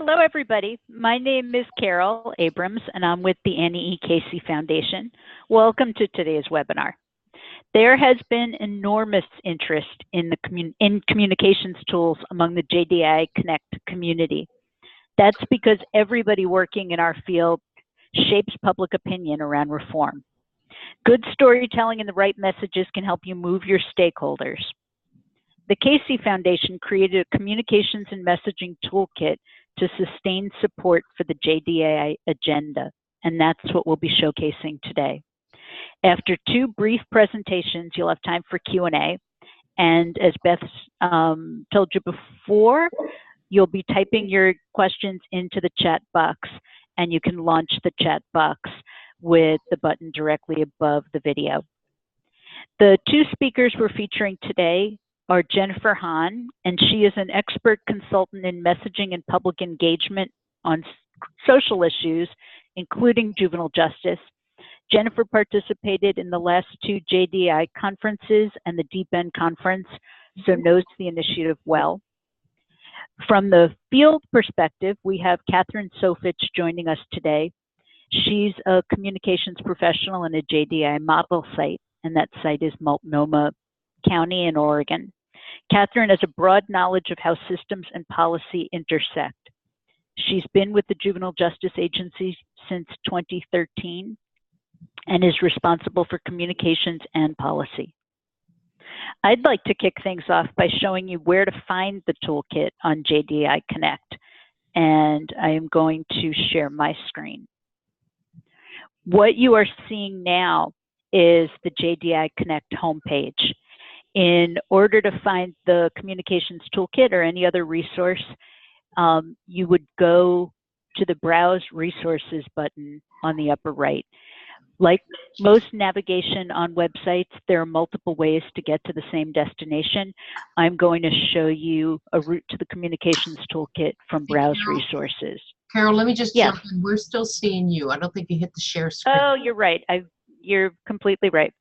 Hello, everybody. My name is Carol Abrams, and I'm with the Annie E. Casey Foundation. Welcome to today's webinar. There has been enormous interest in communications tools among the JDAI Connect community. That's because everybody working in our field shapes public opinion around reform. Good storytelling and the right messages can help you move your stakeholders. The Casey Foundation created a communications and messaging toolkit to sustain support for the JDAI agenda, and that's what we'll be showcasing today. After two brief presentations, you'll have time for Q&A, and as Beth told you before, you'll be typing your questions into the chat box, and you can launch the chat box with the button directly above the video. The two speakers we're featuring today are Jennifer Hahn, and she is an expert consultant in messaging and public engagement on social issues, including juvenile justice. Jennifer participated in the last two JDAI conferences and the Deep End conference, so knows the initiative well. From the field perspective, we have Catherine Sofich joining us today. She's a communications professional in a JDAI model site, and that site is Multnomah County in Oregon. Catherine has a broad knowledge of how systems and policy intersect. She's been with the Juvenile Justice Agency since 2013 and is responsible for communications and policy. I'd like to kick things off by showing you where to find the toolkit on JDAI Connect, and I am going to share my screen. What you are seeing now is the JDAI Connect homepage. In order to find the communications toolkit or any other resource, you would go to the Browse Resources button on the upper right. Like most navigation on websites, there are multiple ways to get to the same destination. I'm going to show you a route to the communications toolkit from Browse Resources. Carol, let me just jump in. We're still seeing you. I don't think you hit the share screen. Oh, you're right. You're completely right.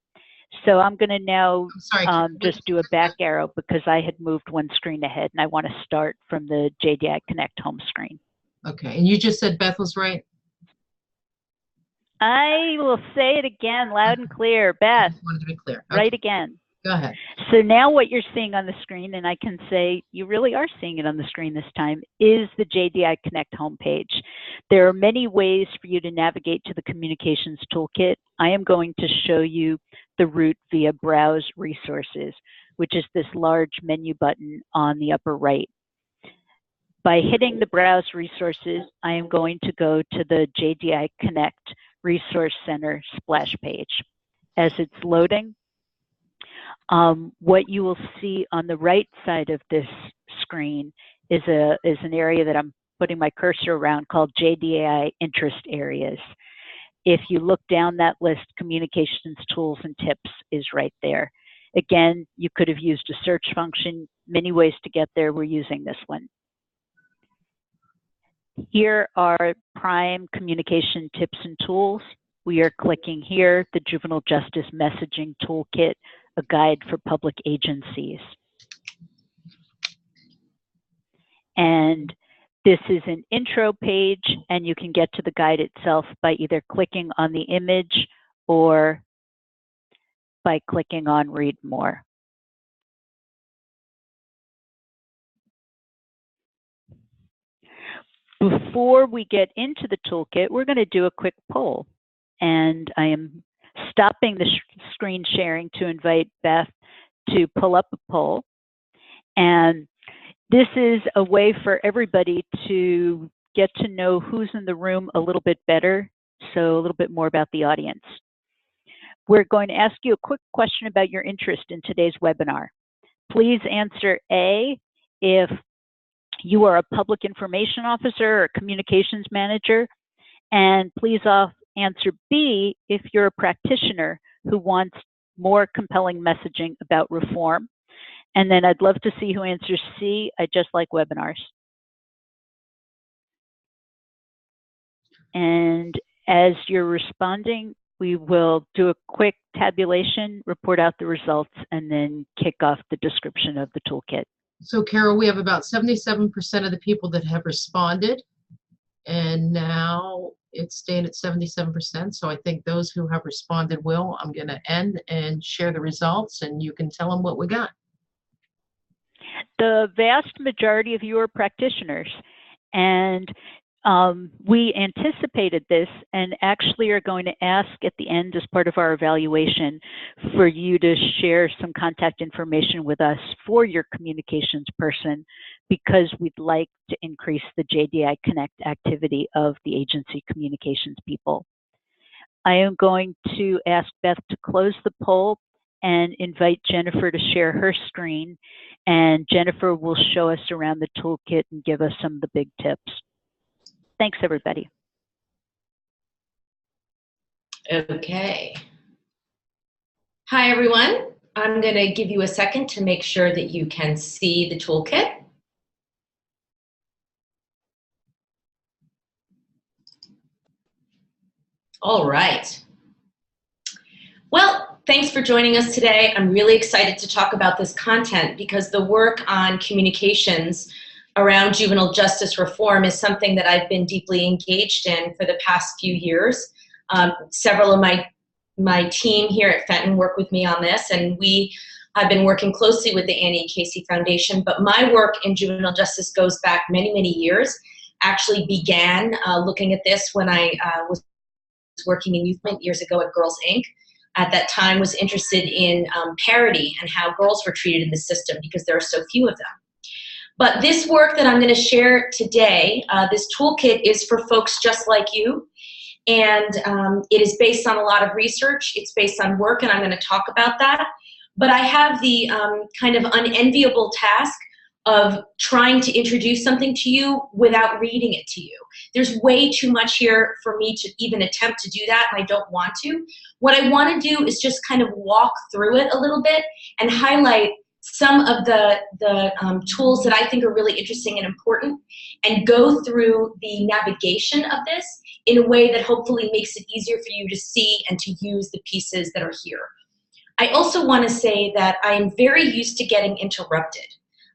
So I'm going to now just do a back arrow because I had moved one screen ahead and I want to start from the JDAI Connect home screen. Okay, and you just said Beth was right? I will say it again loud and clear. Beth, I just wanted to be clear. Okay. Right again. Go ahead. So now what you're seeing on the screen, and I can say you really are seeing it on the screen this time, is the JDAI Connect homepage. There are many ways for you to navigate to the communications toolkit. I am going to show you the route via Browse Resources, which is this large menu button on the upper right. By hitting the Browse Resources, I am going to go to the JDAI Connect Resource Center splash page. As it's loading, what you will see on the right side of this screen is an area that I'm putting my cursor around called JDAI Interest Areas. If you look down that list, Communications Tools and Tips is right there. Again, you could have used a search function. Many ways to get there. We're using this one. Here are prime communication tips and tools. We are clicking here, the Juvenile Justice Messaging Toolkit, a guide for public agencies. And this is an intro page, and you can get to the guide itself by either clicking on the image or by clicking on Read More. Before we get into the toolkit, we're going to do a quick poll. And I am stopping the screen sharing to invite Beth to pull up a poll. And this is a way for everybody to get to know who's in the room a little bit better, so a little bit more about the audience. We're going to ask you a quick question about your interest in today's webinar. Please answer A if you are a public information officer or communications manager, and please answer B if you're a practitioner who wants more compelling messaging about reform. And then I'd love to see who answers C. I just like webinars. And as you're responding, we will do a quick tabulation, report out the results, and then kick off the description of the toolkit. So Carol, we have about 77% of the people that have responded, and now it's staying at 77%. So I think those who have responded will. I'm going to end and share the results, and you can tell them what we got. The vast majority of you are practitioners, and we anticipated this and actually are going to ask at the end as part of our evaluation for you to share some contact information with us for your communications person, because we'd like to increase the JDAI Connect activity of the agency communications people. I am going to ask Beth to close the poll and invite Jennifer to share her screen, and Jennifer will show us around the toolkit and give us some of the big tips. Thanks, everybody. Okay. Hi, everyone. I'm going to give you a second to make sure that you can see the toolkit. All right. Well, thanks for joining us today. I'm really excited to talk about this content because the work on communications around juvenile justice reform is something that I've been deeply engaged in for the past few years. Several of my team here at Fenton work with me on this, and we have been working closely with the Annie E. Casey Foundation, but my work in juvenile justice goes back many, many years. Actually began looking at this when I was working in youth movement years ago at Girls Inc. At that time was interested in parity and how girls were treated in the system because there are so few of them. But this work that I'm going to share today, this toolkit is for folks just like you, and it is based on a lot of research. It's based on work, and I'm going to talk about that. But I have the kind of unenviable task of trying to introduce something to you without reading it to you. There's way too much here for me to even attempt to do that, and I don't want to. What I want to do is just kind of walk through it a little bit and highlight some of the tools that I think are really interesting and important, and go through the navigation of this in a way that hopefully makes it easier for you to see and to use the pieces that are here. I also want to say that I am very used to getting interrupted,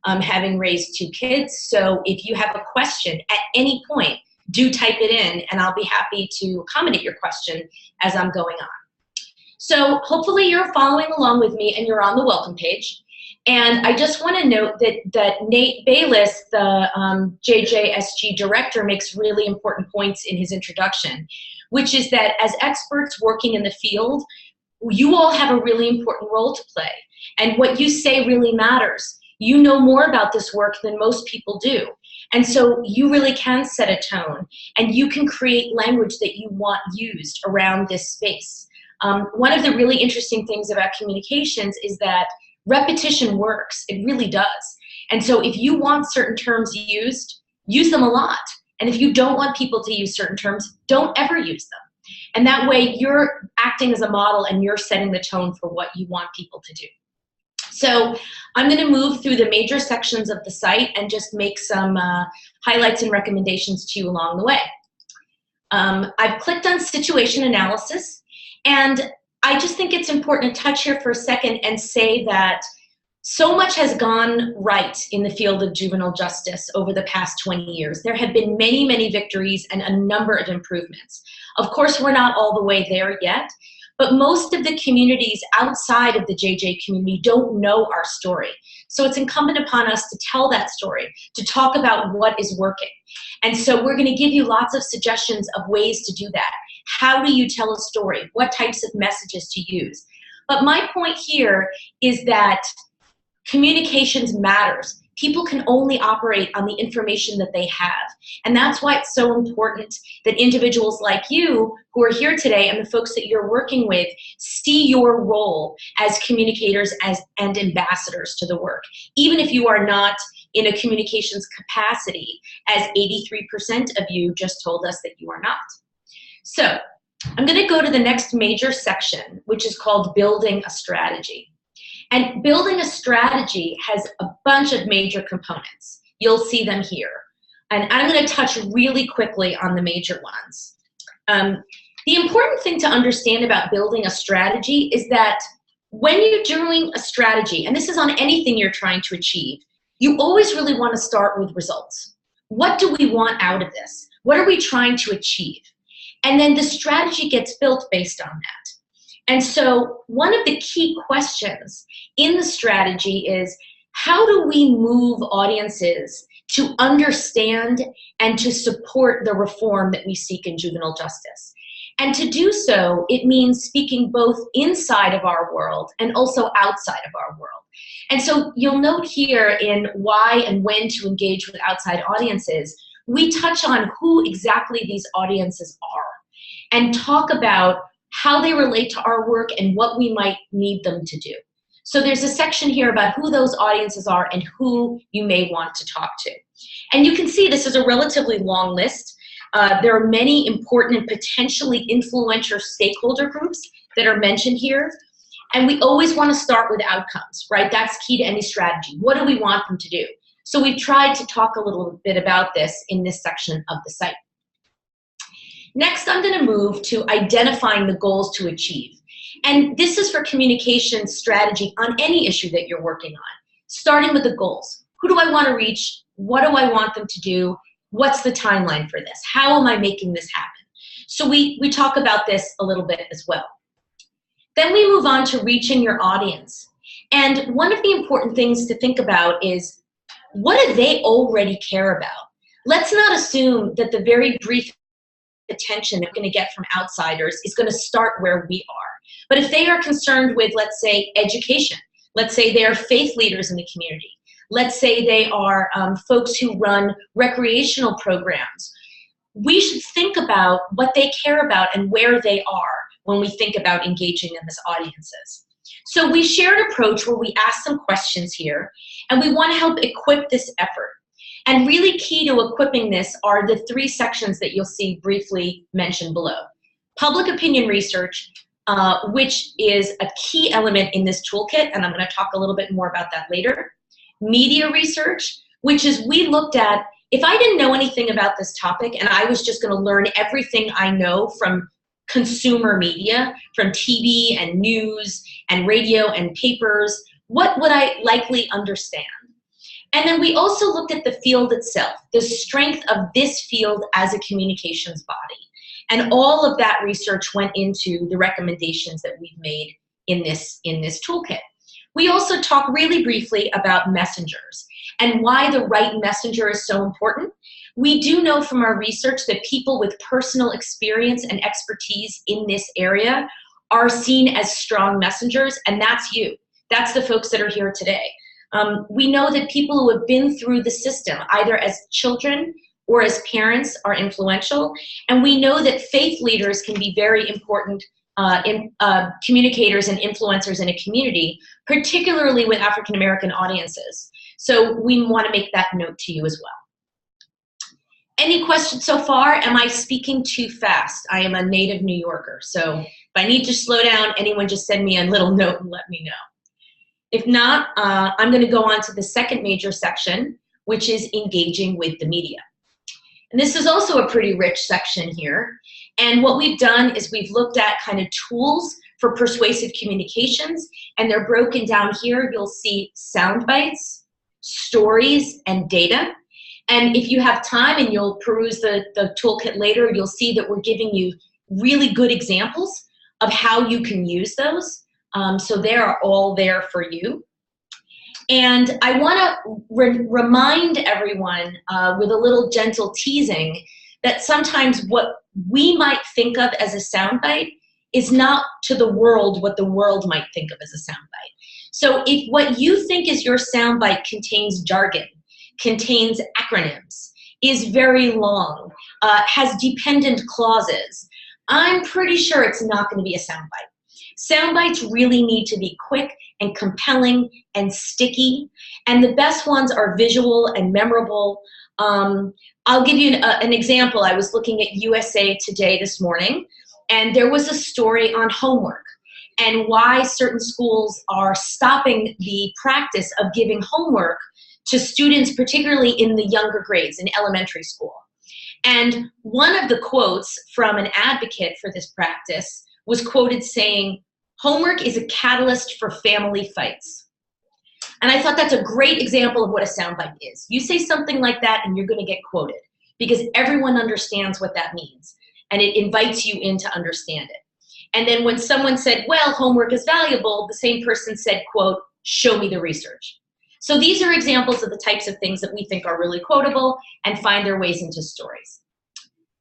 having raised 2 kids. So if you have a question at any point, do type it in, and I'll be happy to accommodate your question as I'm going on. So hopefully you're following along with me and you're on the welcome page. And I just want to note that Nate Bayless, the JJSG director, makes really important points in his introduction, which is that as experts working in the field, you all have a really important role to play. And what you say really matters. You know more about this work than most people do. And so you really can set a tone, and you can create language that you want used around this space. One of the really interesting things about communications is that repetition works. It really does. And so if you want certain terms used, use them a lot. And if you don't want people to use certain terms, don't ever use them. And that way you're acting as a model and you're setting the tone for what you want people to do. So I'm going to move through the major sections of the site and just make some highlights and recommendations to you along the way. I've clicked on situation analysis, and I just think it's important to touch here for a second and say that so much has gone right in the field of juvenile justice over the past 20 years. There have been many, many victories and a number of improvements. Of course, we're not all the way there yet, but most of the communities outside of the JJ community don't know our story. So it's incumbent upon us to tell that story, to talk about what is working. And so we're going to give you lots of suggestions of ways to do that. How do you tell a story? What types of messages to use? But my point here is that communications matters. People can only operate on the information that they have. And that's why it's so important that individuals like you who are here today and the folks that you're working with see your role as communicators and ambassadors to the work, even if you are not in a communications capacity, as 83% of you just told us that you are not. So I'm going to go to the next major section, which is called building a strategy. And building a strategy has a bunch of major components. You'll see them here. And I'm going to touch really quickly on the major ones. The important thing to understand about building a strategy is that when you're doing a strategy, and this is on anything you're trying to achieve, you always really want to start with results. What do we want out of this? What are we trying to achieve? And then the strategy gets built based on that. And so one of the key questions in the strategy is, how do we move audiences to understand and to support the reform that we seek in juvenile justice? And to do so, it means speaking both inside of our world and also outside of our world. And so you'll note here in why and when to engage with outside audiences, we touch on who exactly these audiences are and talk about how they relate to our work and what we might need them to do. So there's a section here about who those audiences are and who you may want to talk to. And you can see this is a relatively long list. There are many important and potentially influential stakeholder groups that are mentioned here. And we always want to start with outcomes, right? That's key to any strategy. What do we want them to do? So we've tried to talk a little bit about this in this section of the site. Next, I'm going to move to identifying the goals to achieve. And this is for communication strategy on any issue that you're working on, starting with the goals. Who do I want to reach? What do I want them to do? What's the timeline for this? How am I making this happen? So we talk about this a little bit as well. Then we move on to reaching your audience. And one of the important things to think about is, what do they already care about? Let's not assume that the very brief attention that we're going to get from outsiders is going to start where we are. But if they are concerned with, let's say, education, let's say they are faith leaders in the community, let's say they are folks who run recreational programs, we should think about what they care about and where they are when we think about engaging them as audiences. So we share an approach where we ask some questions here, and we want to help equip this effort. And really key to equipping this are the three sections that you'll see briefly mentioned below. Public opinion research, which is a key element in this toolkit, and I'm going to talk a little bit more about that later. Media research, which is we looked at, if I didn't know anything about this topic and I was just going to learn everything I know from consumer media, from TV and news and radio and papers, what would I likely understand? And then we also looked at the field itself, the strength of this field as a communications body. And all of that research went into the recommendations that we've made in this toolkit. We also talk really briefly about messengers and why the right messenger is so important. We do know from our research that people with personal experience and expertise in this area are seen as strong messengers, and that's you. That's the folks that are here today. We know that people who have been through the system, either as children or as parents, are influential. And we know that faith leaders can be very important communicators and influencers in a community, particularly with African American audiences. So we want to make that note to you as well. Any questions so far? Am I speaking too fast? I am a native New Yorker, so if I need to slow down, anyone just send me a little note and let me know. If not, I'm going to go on to the second major section, which is engaging with the media. And this is also a pretty rich section here. And what we've done is we've looked at kind of tools for persuasive communications, and they're broken down here. You'll see sound bites, stories, and data. And if you have time and you'll peruse the toolkit later, you'll see that we're giving you really good examples of how you can use those. So they are all there for you. And I want to remind everyone with a little gentle teasing that sometimes what we might think of as a soundbite is not to the world what the world might think of as a soundbite. So if what you think is your soundbite contains jargon, contains acronyms, is very long, has dependent clauses, I'm pretty sure it's not going to be a soundbite. Soundbites really need to be quick and compelling and sticky, and the best ones are visual and memorable. I'll give you an example. I was looking at USA Today this morning, and there was a story on homework and why certain schools are stopping the practice of giving homework to students, particularly in the younger grades in elementary school. And one of the quotes from an advocate for this practice was quoted saying, "Homework is a catalyst for family fights." And I thought that's a great example of what a soundbite is. You say something like that and you're going to get quoted because everyone understands what that means. And it invites you in to understand it. And then when someone said, well, homework is valuable, the same person said, quote, show me the research. So these are examples of the types of things that we think are really quotable and find their ways into stories.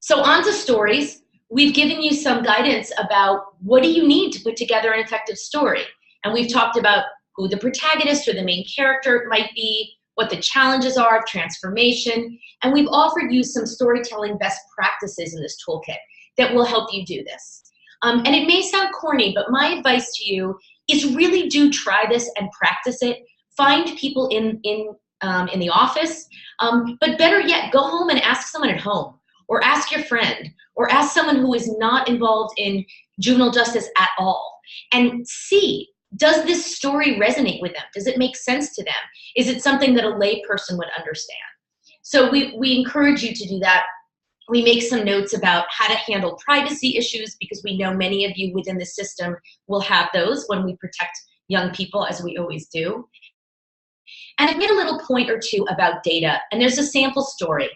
So on to stories. We've given you some guidance about what do you need to put together an effective story. And we've talked about who the protagonist or the main character might be, what the challenges are of transformation, and we've offered you some storytelling best practices in this toolkit that will help you do this. And it may sound corny, but my advice to you is really do try this and practice it. Find people in the office, but better yet, go home and ask someone at home, or ask your friend, or ask someone who is not involved in juvenile justice at all, and see, does this story resonate with them? Does it make sense to them? Is it something that a lay person would understand? So we encourage you to do that. We make some notes about how to handle privacy issues because we know many of you within the system will have those when we protect young people, as we always do. And I've made a little point or two about data, and there's a sample story.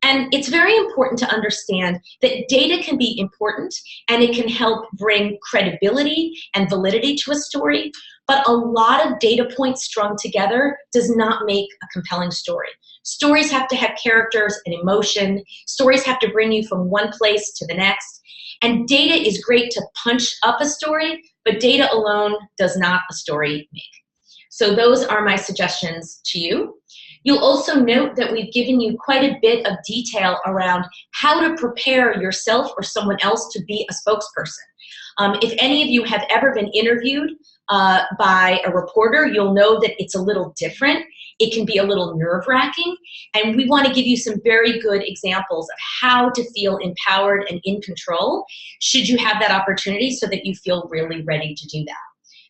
And it's very important to understand that data can be important and it can help bring credibility and validity to a story, but a lot of data points strung together does not make a compelling story. Stories have to have characters and emotion. Stories have to bring you from one place to the next. And data is great to punch up a story, but data alone does not a story make. So those are my suggestions to you. You'll also note that we've given you quite a bit of detail around how to prepare yourself or someone else to be a spokesperson. If any of you have ever been interviewed by a reporter, you'll know that it's a little different. It can be a little nerve-wracking, and we want to give you some very good examples of how to feel empowered and in control should you have that opportunity so that you feel really ready to do that.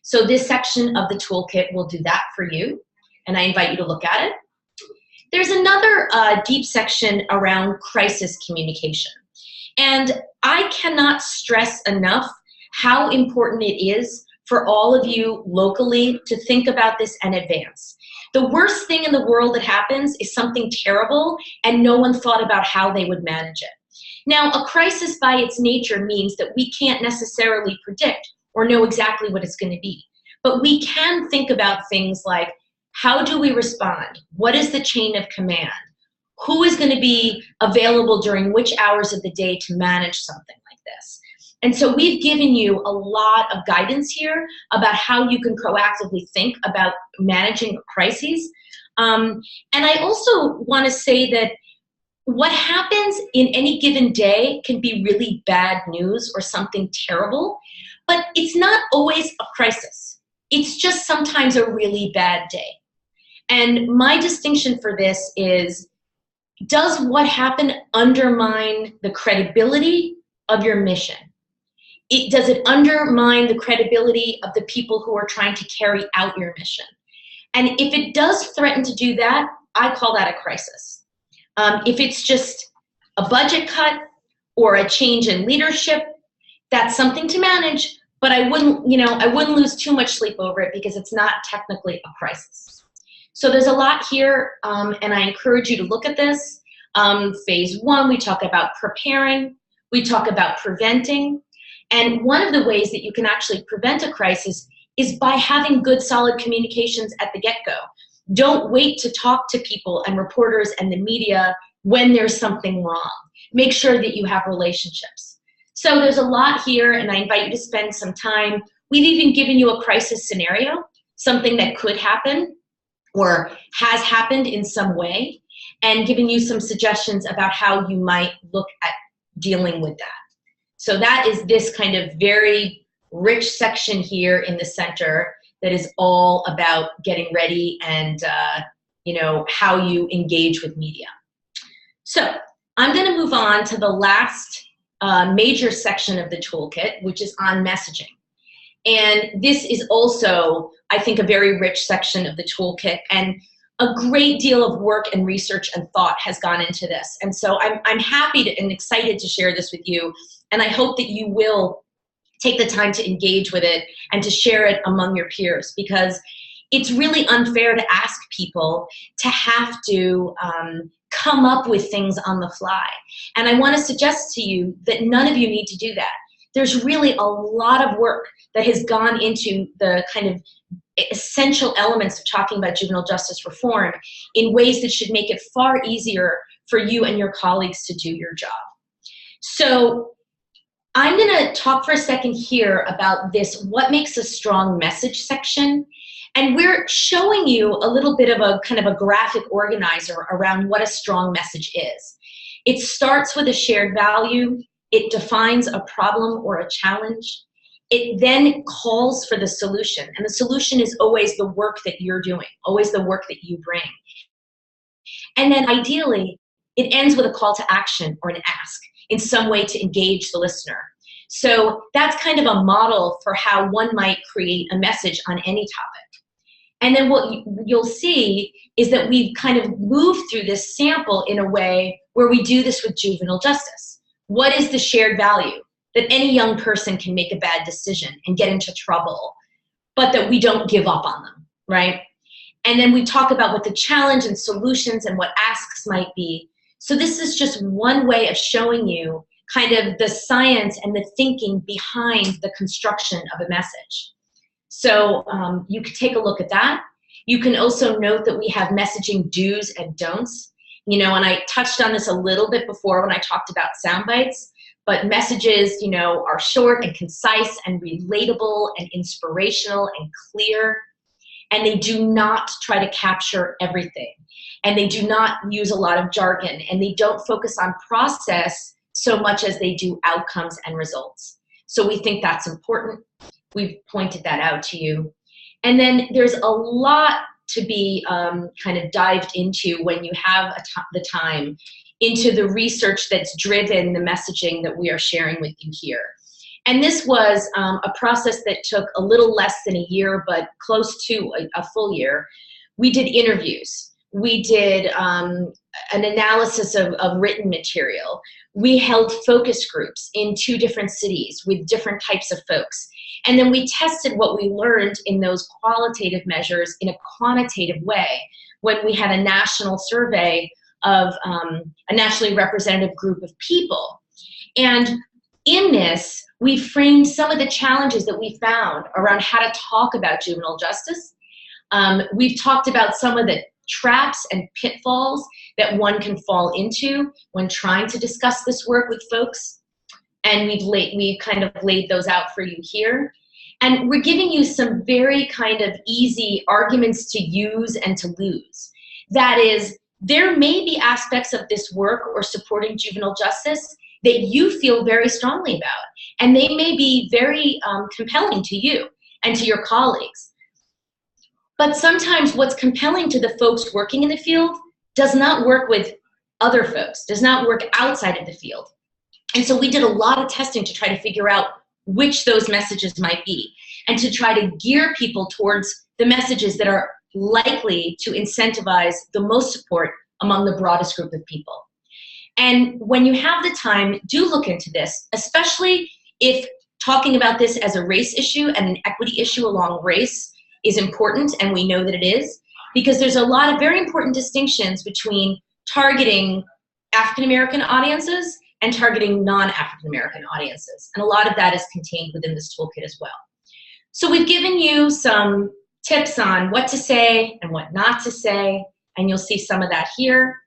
So this section of the toolkit will do that for you, and I invite you to look at it. There's another deep section around crisis communication. And I cannot stress enough how important it is for all of you locally to think about this in advance. The worst thing in the world that happens is something terrible and no one thought about how they would manage it. Now, a crisis by its nature means that we can't necessarily predict or know exactly what it's going to be. But we can think about things like, how do we respond? What is the chain of command? Who is going to be available during which hours of the day to manage something like this? And so we've given you a lot of guidance here about how you can proactively think about managing crises. And I also want to say that what happens in any given day can be really bad news or something terrible, but it's not always a crisis. It's just sometimes a really bad day. And my distinction for this is, does what happened undermine the credibility of your mission? Does it undermine the credibility of the people who are trying to carry out your mission? And if it does threaten to do that, I call that a crisis. If it's just a budget cut or a change in leadership, that's something to manage, but I wouldn't lose too much sleep over it because it's not technically a crisis. So there's a lot here, and I encourage you to look at this. Phase 1, we talk about preparing, we talk about preventing, and one of the ways that you can actually prevent a crisis is by having good, solid communications at the get-go. Don't wait to talk to people and reporters and the media when there's something wrong. Make sure that you have relationships. So there's a lot here, and I invite you to spend some time. We've even given you a crisis scenario, something that could happen or has happened in some way, and giving you some suggestions about how you might look at dealing with that. So that is this kind of very rich section here in the center that is all about getting ready and how you engage with media. So I'm going to move on to the last major section of the toolkit, which is on messaging. And this is also, I think, a very rich section of the toolkit, and a great deal of work and research and thought has gone into this. And so I'm happy and excited to share this with you, and I hope that you will take the time to engage with it and to share it among your peers, because it's really unfair to ask people to have to come up with things on the fly. And I want to suggest to you that none of you need to do that. There's really a lot of work that has gone into the kind of essential elements of talking about juvenile justice reform in ways that should make it far easier for you and your colleagues to do your job. So I'm going to talk for a second here about this, what makes a strong message section. And we're showing you a little bit of a kind of a graphic organizer around what a strong message is. It starts with a shared value. It defines a problem or a challenge. It then calls for the solution. And the solution is always the work that you're doing, always the work that you bring. And then ideally, it ends with a call to action or an ask in some way to engage the listener. So that's kind of a model for how one might create a message on any topic. And then what you'll see is that we've kind of moved through this sample in a way where we do this with juvenile justice. What is the shared value? That any young person can make a bad decision and get into trouble, but that we don't give up on them, right? And then we talk about what the challenge and solutions and what asks might be. So this is just one way of showing you kind of the science and the thinking behind the construction of a message. So you can take a look at that. You can also note that we have messaging do's and don'ts. You know, and I touched on this a little bit before when I talked about sound bites, but messages, you know, are short and concise and relatable and inspirational and clear. And they do not try to capture everything. And they do not use a lot of jargon. And they don't focus on process so much as they do outcomes and results. So we think that's important. We've pointed that out to you. And then there's a lot to be kind of dived into when you have the time into the research that's driven the messaging that we are sharing with you here. And this was a process that took a little less than a year, but close to a full year. We did interviews. We did an analysis of written material. We held focus groups in 2 different cities with different types of folks. And then we tested what we learned in those qualitative measures in a quantitative way when we had a national survey of a nationally representative group of people. And in this, we framed some of the challenges that we found around how to talk about juvenile justice. We've talked about some of the traps and pitfalls that one can fall into when trying to discuss this work with folks. And we've kind of laid those out for you here. And we're giving you some very kind of easy arguments to use and to lose. That is, there may be aspects of this work or supporting juvenile justice that you feel very strongly about. And they may be very compelling to you and to your colleagues. But sometimes what's compelling to the folks working in the field does not work with other folks, does not work outside of the field. And so we did a lot of testing to try to figure out which those messages might be and to try to gear people towards the messages that are likely to incentivize the most support among the broadest group of people. And when you have the time, do look into this, especially if talking about this as a race issue and an equity issue along race is important, and we know that it is, because there's a lot of very important distinctions between targeting African-American audiences and targeting non-African-American audiences. And a lot of that is contained within this toolkit as well. So we've given you some tips on what to say and what not to say, and you'll see some of that here.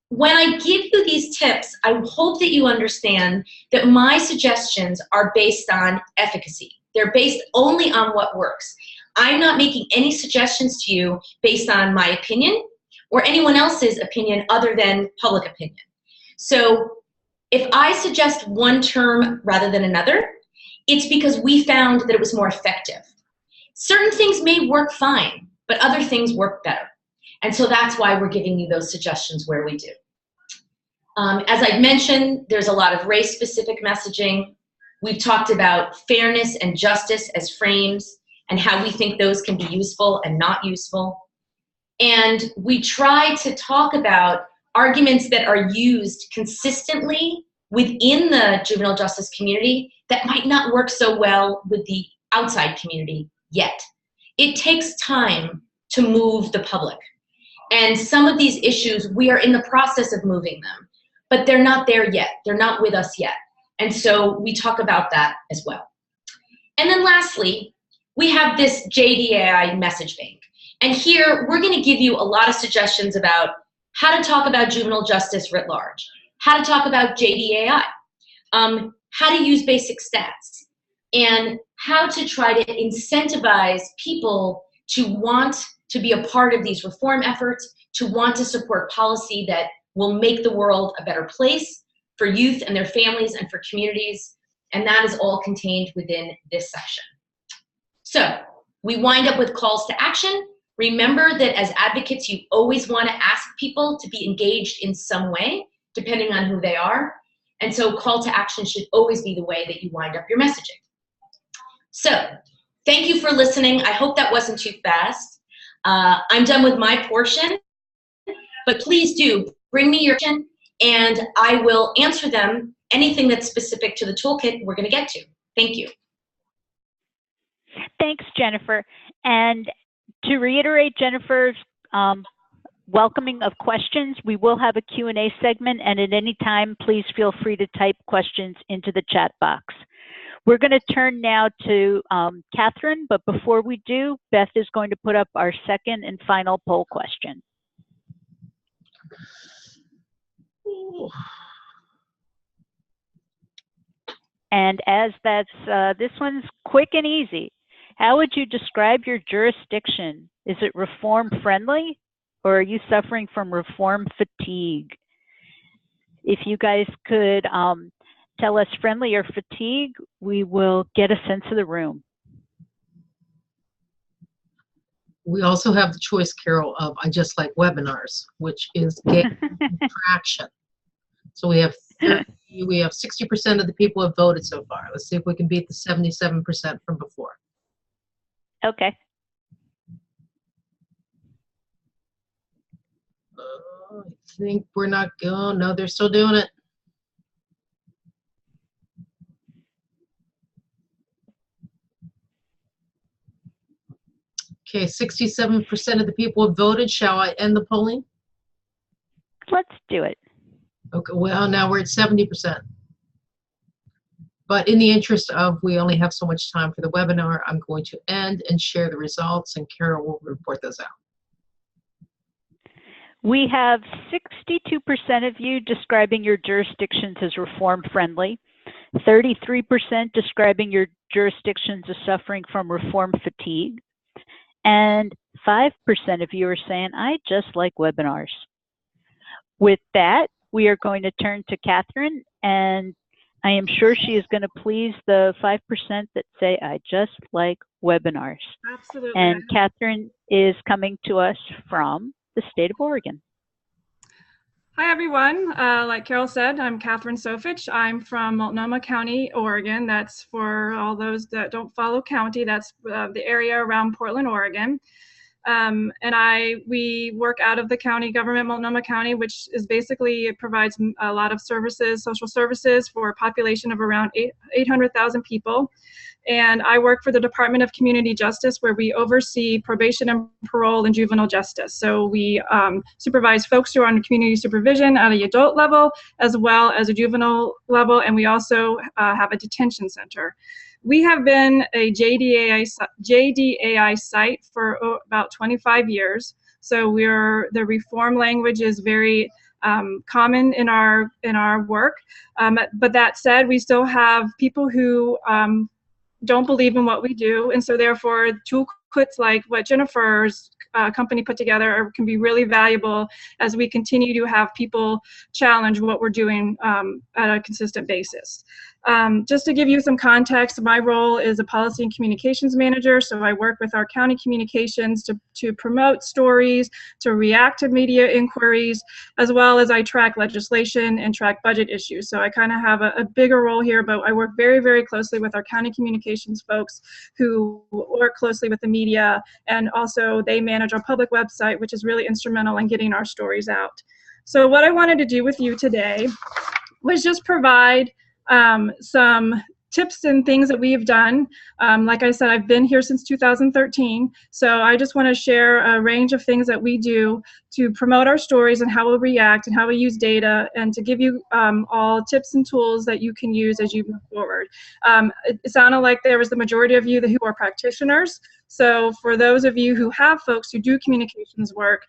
When I give you these tips, I hope that you understand that my suggestions are based on efficacy. They're based only on what works. I'm not making any suggestions to you based on my opinion or anyone else's opinion other than public opinion. So if I suggest one term rather than another, it's because we found that it was more effective. Certain things may work fine, but other things work better. And so that's why we're giving you those suggestions where we do. As I've mentioned, there's a lot of race-specific messaging. We've talked about fairness and justice as frames and how we think those can be useful and not useful. And we try to talk about arguments that are used consistently within the juvenile justice community that might not work so well with the outside community yet. it takes time to move the public. And some of these issues, we are in the process of moving them, but they're not there yet. They're not with us yet. And so we talk about that as well. And then lastly, we have this JDAI message bank. And here, we're going to give you a lot of suggestions about how to talk about juvenile justice writ large, how to talk about JDAI, how to use basic stats, and how to try to incentivize people to want to be a part of these reform efforts, to want to support policy that will make the world a better place for youth and their families and for communities. And that is all contained within this section. So we wind up with calls to action. Remember that as advocates, you always want to ask people to be engaged in some way, depending on who they are. And so call to action should always be the way that you wind up your messaging. So thank you for listening. I hope that wasn't too fast. I'm done with my portion, but please do bring me your question and I will answer them. Anything that's specific to the toolkit, we're going to get to. Thank you. Thanks, Jennifer. And to reiterate Jennifer's welcoming of questions, we will have a Q&A segment, and at any time, please feel free to type questions into the chat box. We're going to turn now to Catherine, but before we do, Beth is going to put up our second and final poll question. And as that's, this one's quick and easy. How would you describe your jurisdiction? Is it reform friendly, or are you suffering from reform fatigue? If you guys could tell us friendly or fatigue, we will get a sense of the room. We also have the choice, Carol, of I just like webinars, which is gaining traction. So we have 60% of the people have voted so far. Let's see if we can beat the 77% from before. Okay. I think we're not going. No, they're still doing it. Okay, 67% of the people have voted. Shall I end the polling? Let's do it. Okay, well, now we're at 70%. But in the interest of we only have so much time for the webinar, I'm going to end and share the results, and Carol will report those out. We have 62% of you describing your jurisdictions as reform friendly, 33% describing your jurisdictions as suffering from reform fatigue, and 5% of you are saying, I just like webinars. With that, we are going to turn to Catherine, and I am sure she is going to please the 5% that say, I just like webinars. Absolutely. And Catherine is coming to us from the state of Oregon. Hi, everyone. Like Carol said, I'm Catherine Sofich. I'm from Multnomah County, Oregon. That's for all those that don't follow county. That's the area around Portland, Oregon. And we work out of the county government, Multnomah County, which is basically, it provides a lot of services, social services for a population of around 800,000 people. And I work for the Department of Community Justice, where we oversee probation and parole and juvenile justice. So we supervise folks who are on community supervision at the adult level, as well as a juvenile level. And we also have a detention center. We have been a JDAI site for about 25 years. So the reform language is very common in our work. But that said, we still have people who don't believe in what we do, and so therefore toolkits like what Jennifer's company put together can be really valuable as we continue to have people challenge what we're doing at a consistent basis. Just to give you some context, my role is a policy and communications manager, so I work with our county communications to promote stories, to react to media inquiries, as well as I track legislation and track budget issues. So I kind of have a bigger role here, but I work very, very closely with our county communications folks who work closely with the media, and also they manage our public website, which is really instrumental in getting our stories out. So what I wanted to do with you today was just provide some tips and things that we've done. Like I said, I've been here since 2013, so I just want to share a range of things that we do to promote our stories and how we react and how we use data, and to give you all tips and tools that you can use as you move forward. It sounded like there was the majority of you who are practitioners. So for those of you who have folks who do communications work,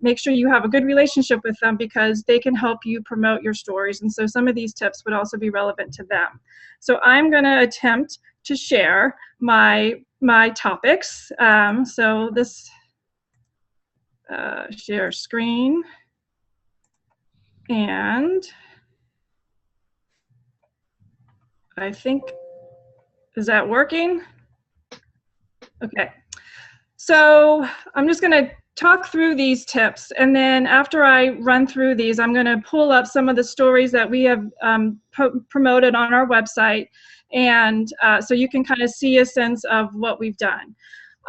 make sure you have a good relationship with them, because they can help you promote your stories. And so some of these tips would also be relevant to them. So I'm going to attempt to share my topics. So this share screen, and I think, is that working? Okay, so I'm just going to talk through these tips, and then after I run through these, I'm going to pull up some of the stories that we have promoted on our website, and so you can kind of see a sense of what we've done.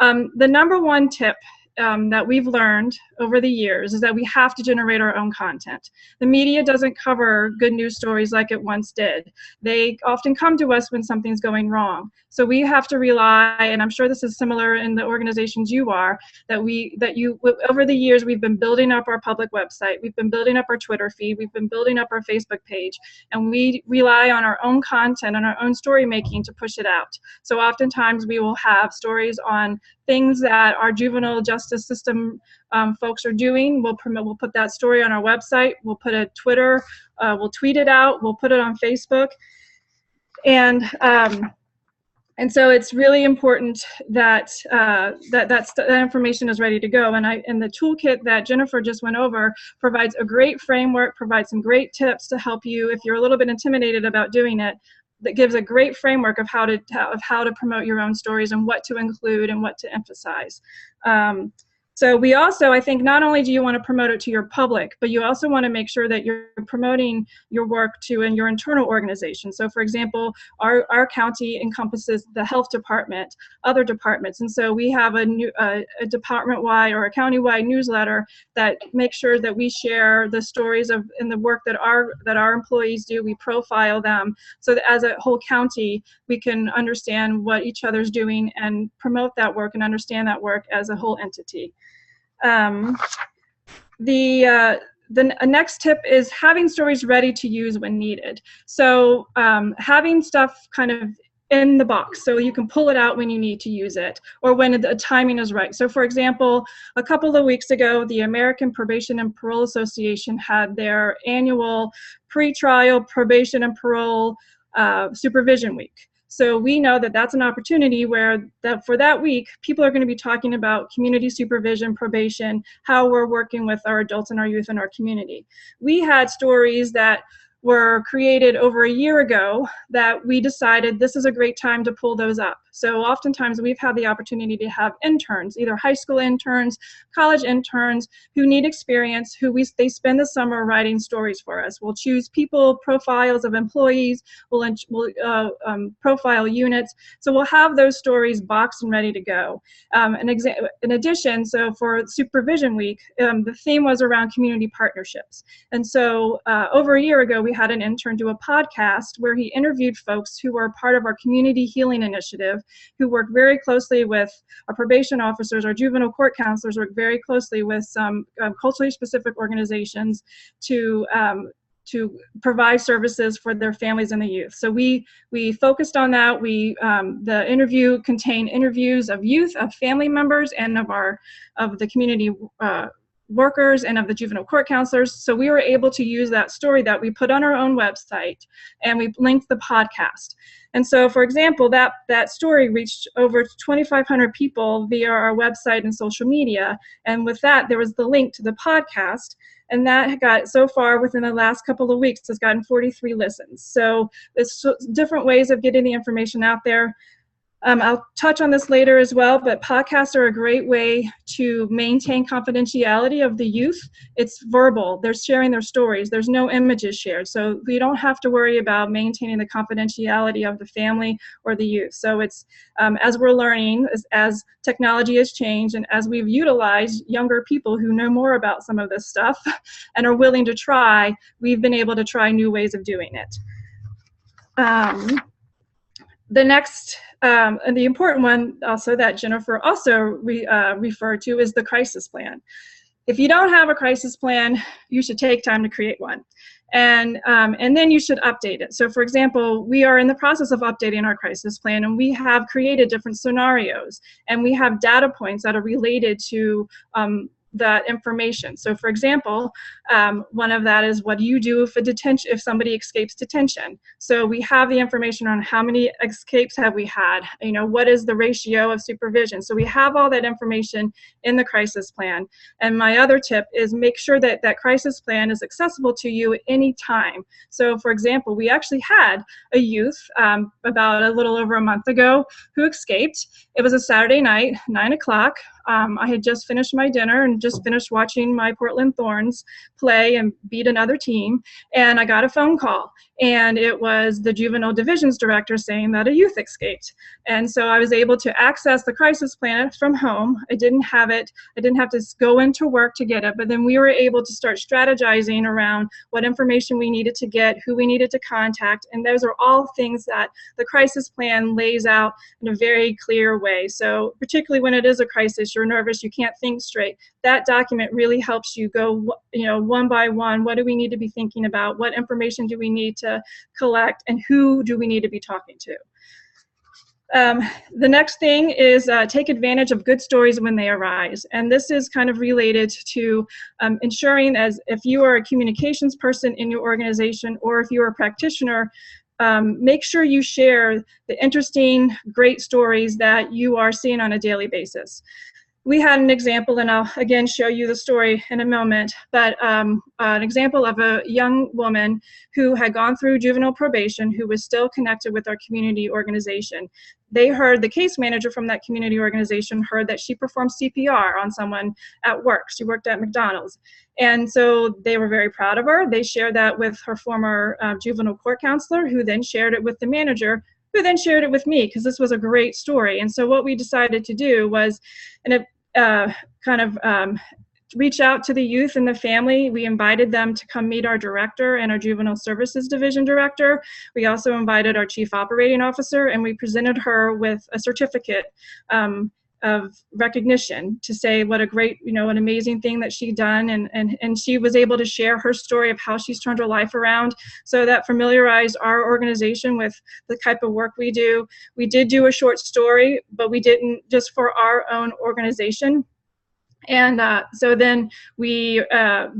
The number one tip that we've learned over the years is that we have to generate our own content. The media doesn't cover good news stories like it once did. They often come to us when something's going wrong. So we have to rely, and I'm sure this is similar in the organizations you are, over the years we've been building up our public website, we've been building up our Twitter feed, we've been building up our Facebook page, and we rely on our own content and our own story making to push it out. So oftentimes we will have stories on things that our juvenile justice system folks are doing. We'll put that story on our website, we'll put a Twitter, we'll tweet it out, we'll put it on Facebook, and so it's really important that that information is ready to go. And the toolkit that Jennifer just went over provides a great framework, provides some great tips to help you if you're a little bit intimidated about doing it. That gives a great framework of how to promote your own stories and what to include and what to emphasize. So we also, I think, not only do you want to promote it to your public, but you also want to make sure that you're promoting your work in your internal organization. So for example, our county encompasses the health department, other departments, and so we have a department-wide or a county-wide newsletter that makes sure that we share the stories and the work that our employees do. We profile them so that as a whole county, we can understand what each other's doing and promote that work and understand that work as a whole entity. The next tip is having stories ready to use when needed. So having stuff kind of in the box so you can pull it out when you need to use it or when the timing is right. So for example, a couple of weeks ago, the American Probation and Parole Association had their annual pretrial probation and parole supervision week. So we know that that's an opportunity where for that week, people are going to be talking about community supervision, probation, how we're working with our adults and our youth in our community. We had stories that were created over a year ago that we decided this is a great time to pull those up. So oftentimes we've had the opportunity to have interns, either high school interns, college interns, who need experience, they spend the summer writing stories for us. We'll choose people, profiles of employees, we'll profile units. So we'll have those stories boxed and ready to go. In addition, so for Supervision Week, the theme was around community partnerships. And so over a year ago, we had an intern do a podcast where he interviewed folks who were part of our community healing initiative, who work very closely with our probation officers, our juvenile court counselors, work very closely with some culturally specific organizations to provide services for their families and the youth. So we focused on that. The interview contained interviews of youth, of family members, and of the community workers and of the juvenile court counselors. So we were able to use that story that we put on our own website, and we linked the podcast. And so, for example, that story reached over 2,500 people via our website and social media. And with that, there was the link to the podcast. And that got, so far within the last couple of weeks, has gotten 43 listens. So there's different ways of getting the information out there. I'll touch on this later as well, but podcasts are a great way to maintain confidentiality of the youth. It's verbal. They're sharing their stories. There's no images shared. So we don't have to worry about maintaining the confidentiality of the family or the youth. So it's, as we're learning, as technology has changed and as we've utilized younger people who know more about some of this stuff and are willing to try, we've been able to try new ways of doing it. The next, and the important one also that Jennifer also referred to is the crisis plan. If you don't have a crisis plan, you should take time to create one. And then you should update it. So for example, we are in the process of updating our crisis plan, and we have created different scenarios, and we have data points that are related to that information. So for example, one of that is, what do you do if somebody escapes detention? So we have the information on how many escapes have we had, what is the ratio of supervision. So we have all that information in the crisis plan. And my other tip is make sure that that crisis plan is accessible to you at any time. So for example, we actually had a youth about a little over a month ago who escaped. It was a Saturday night, 9 o'clock. I had just finished my dinner and just finished watching my Portland Thorns play and beat another team, and I got a phone call, and it was the juvenile divisions director saying that a youth escaped. And so I was able to access the crisis plan from home. I didn't have to go into work to get it, but then we were able to start strategizing around what information we needed to get, who we needed to contact, and those are all things that the crisis plan lays out in a very clear way. So particularly when it is a crisis, you're nervous, you can't think straight, that document really helps you go, one by one, what do we need to be thinking about, what information do we need to collect, and who do we need to be talking to. The next thing is take advantage of good stories when they arise. And this is kind of related to ensuring, as if you are a communications person in your organization, or if you're a practitioner, make sure you share the interesting, great stories that you are seeing on a daily basis. We had an example, and I'll again show you the story in a moment, but an example of a young woman who had gone through juvenile probation who was still connected with our community organization. They heard, the case manager from that community organization heard that she performed CPR on someone at work. She worked at McDonald's. And so they were very proud of her. They shared that with her former juvenile court counselor, who then shared it with the manager, who then shared it with me, because this was a great story. And so what we decided to do was, reach out to the youth and the family. We invited them to come meet our director and our juvenile services division director. We also invited our chief operating officer, and we presented her with a certificate of recognition to say what a great, an amazing thing that she'd done. And she was able to share her story of how she's turned her life around. So that familiarized our organization with the type of work we do. We did do a short story, but we didn't just for our own organization. And so then we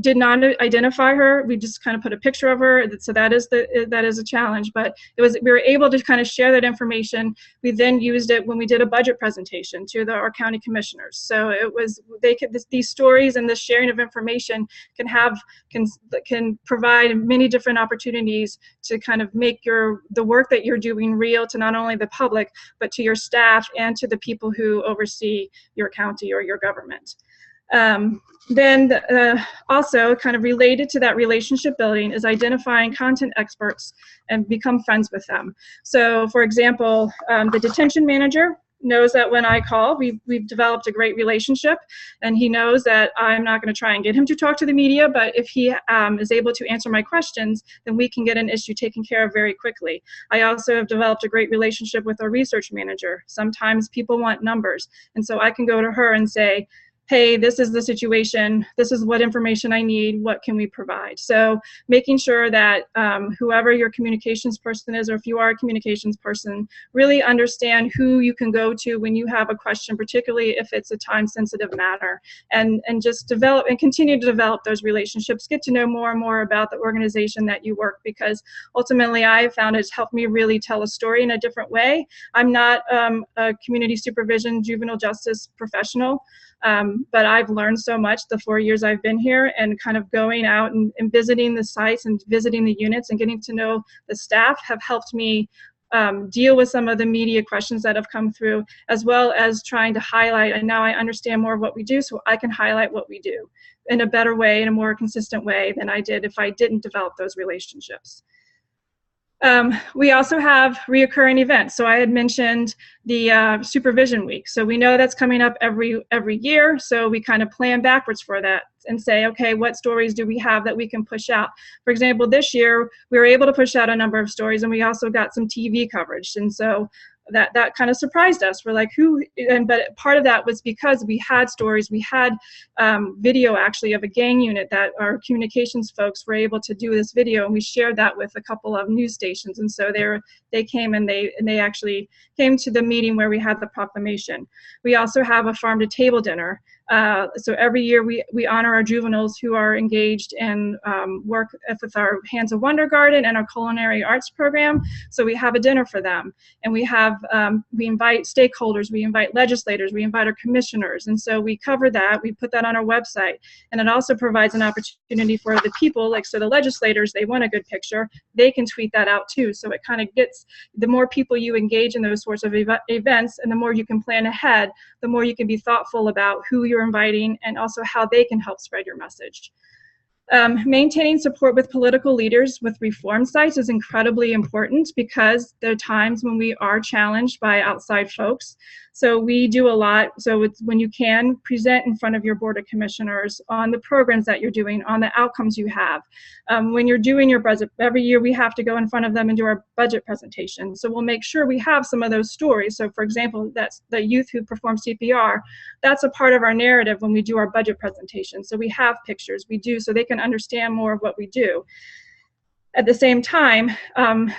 did not identify her. We just kind of put a picture of her. So that is a challenge. But we were able to kind of share that information. We then used it when we did a budget presentation to our county commissioners. So these stories and the sharing of information can provide many different opportunities to kind of make the work that you're doing real to not only the public, but to your staff and to the people who oversee your county or your government. Also kind of related to that relationship building is identifying content experts and become friends with them. So for example, the detention manager knows that when I call, we've developed a great relationship, and he knows that I'm not going to try and get him to talk to the media, but if he is able to answer my questions, then we can get an issue taken care of very quickly. I also have developed a great relationship with our research manager. Sometimes people want numbers, and so I can go to her and say, hey, this is the situation, this is what information I need, what can we provide? So making sure that whoever your communications person is, or if you are a communications person, really understand who you can go to when you have a question, particularly if it's a time-sensitive matter, and just develop and continue to develop those relationships, get to know more and more about the organization that you work, because ultimately I have found it's helped me really tell a story in a different way. I'm not a community supervision juvenile justice professional, but I've learned so much the 4 years I've been here, and kind of going out and visiting the sites and visiting the units and getting to know the staff have helped me deal with some of the media questions that have come through, as well as trying to highlight, and now I understand more of what we do, so I can highlight what we do in a better way, in a more consistent way than I did if I didn't develop those relationships. We also have reoccurring events. So I had mentioned the Supervision Week. So we know that's coming up every year. So we kind of plan backwards for that and say, okay, what stories do we have that we can push out? For example, this year we were able to push out a number of stories, and we also got some TV coverage. And so that kind of surprised us. We're like, but part of that was because we had stories, we had video actually of a gang unit that our communications folks were able to do this video, and we shared that with a couple of news stations. And so they came and they actually came to the meeting where we had the proclamation. We also have a farm to table dinner. So every year we honor our juveniles who are engaged in work with our Hands of Wonder Garden and our culinary arts program. So we have a dinner for them, and we invite stakeholders, we invite legislators, we invite our commissioners, and so we cover that. We put that on our website, and it also provides an opportunity for the people, like so the legislators, they want a good picture, they can tweet that out too. So it kind of gets, the more people you engage in those sorts of events, and the more you can plan ahead, the more you can be thoughtful about who you're inviting and also how they can help spread your message. Maintaining support with political leaders with reform sites is incredibly important because there are times when we are challenged by outside folks. So we do a lot. So it's when you can present in front of your board of commissioners on the programs that you're doing, on the outcomes you have. When you're doing your budget, every year we have to go in front of them and do our budget presentation. So we'll make sure we have some of those stories. So for example, that's the youth who perform CPR. That's a part of our narrative when we do our budget presentation. So we have pictures, we do, so they can understand more of what we do. At the same time,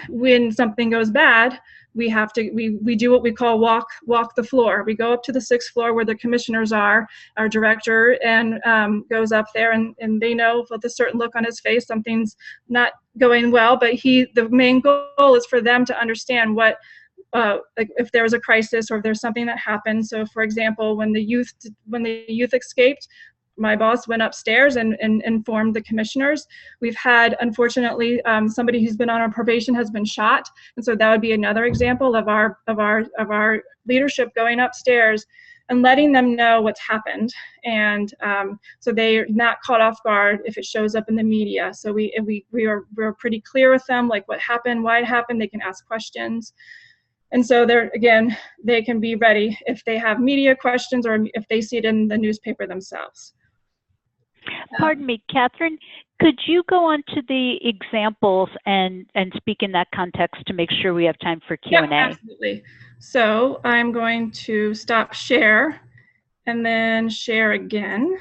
when something goes bad, we have to, we do what we call walk the floor. We go up to the 6th floor where the commissioners are, our director, and goes up there, and they know with a certain look on his face something's not going well, but the main goal is for them to understand what, like if there was a crisis or if there's something that happened. So for example, when the youth escaped, my boss went upstairs and informed the commissioners. We've had, unfortunately, somebody who's been on our probation has been shot, and so that would be another example of our leadership going upstairs and letting them know what's happened, and so they're not caught off guard if it shows up in the media. So we're pretty clear with them, like what happened, why it happened. They can ask questions. And so they can be ready if they have media questions or if they see it in the newspaper themselves. Pardon me, Catherine, could you go on to the examples and speak in that context to make sure we have time for Q&A? Yeah, absolutely. So I'm going to stop share and then share again.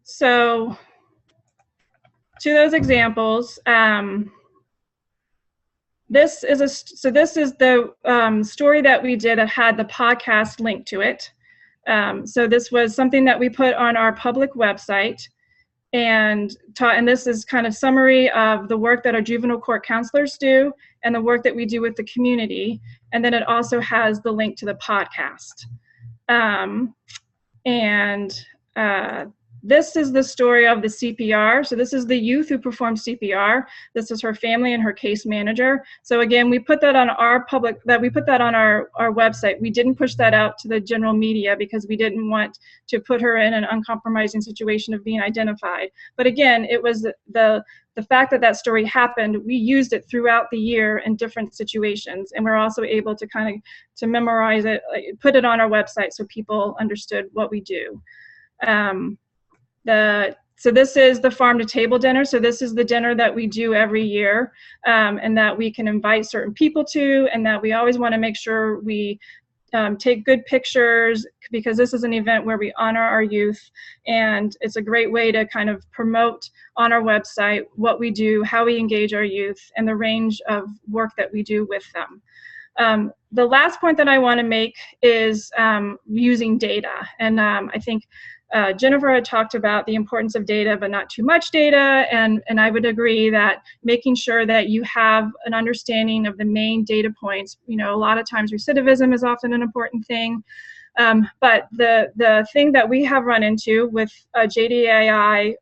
So to those examples, this is the story that we did that had the podcast link to it. So this was something that we put on our public website and this is kind of summary of the work that our juvenile court counselors do and the work that we do with the community. And then it also has the link to the podcast. This is the story of the CPR. So this is the youth who performed CPR. This is her family and her case manager. So again, we put that on our website. We didn't push that out to the general media because we didn't want to put her in an uncompromising situation of being identified. But again, it was the fact that that story happened, we used it throughout the year in different situations. And we're also able to to memorize it, put it on our website so people understood what we do. So this is the farm to table dinner. So this is the dinner that we do every year, and that we can invite certain people to, and that we always want to make sure we take good pictures, because this is an event where we honor our youth, and it's a great way to kind of promote on our website what we do, how we engage our youth, and the range of work that we do with them. The last point that I want to make is using data, and I think Jennifer had talked about the importance of data, but not too much data, and I would agree that making sure that you have an understanding of the main data points. You know, a lot of times recidivism is often an important thing, but the thing that we have run into with JDAI